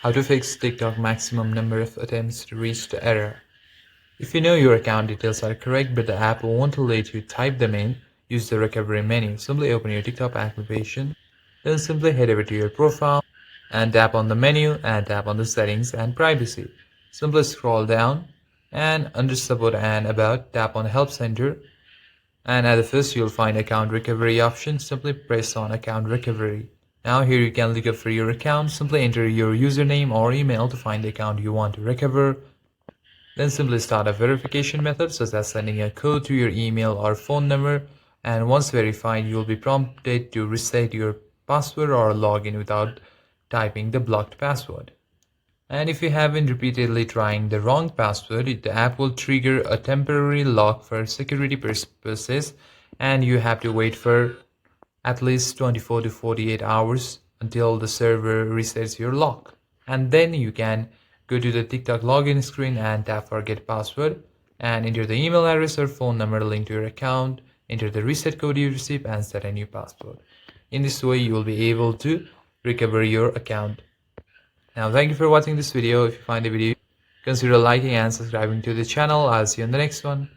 How to fix TikTok maximum number of attempts to reach the error. If you know your account details are correct but the app won't let you type them in, use the recovery menu. Simply open your TikTok application, then simply head over to your profile and tap on the menu and tap on the settings and privacy. Simply scroll down and under support and about tap on help center, and at the first you'll find account recovery option. Simply press on account recovery. Now here you can look up for your account. Simply enter your username or email to find the account you want to recover. Then simply start a verification method such as sending a code to your email or phone number, and once verified you will be prompted to reset your password or log in without typing the blocked password. And if you have been repeatedly trying the wrong password, the app will trigger a temporary lock for security purposes, and you have to wait for at least 24 to 48 hours until the server resets your lock. And then you can go to the TikTok login screen and tap forget password and enter the email address or phone number linked to your account, enter the reset code you received and set a new password. In this way you will be able to recover your account. Now thank you for watching this video. If you find the video, consider liking and subscribing to the channel. I'll see you in the next one.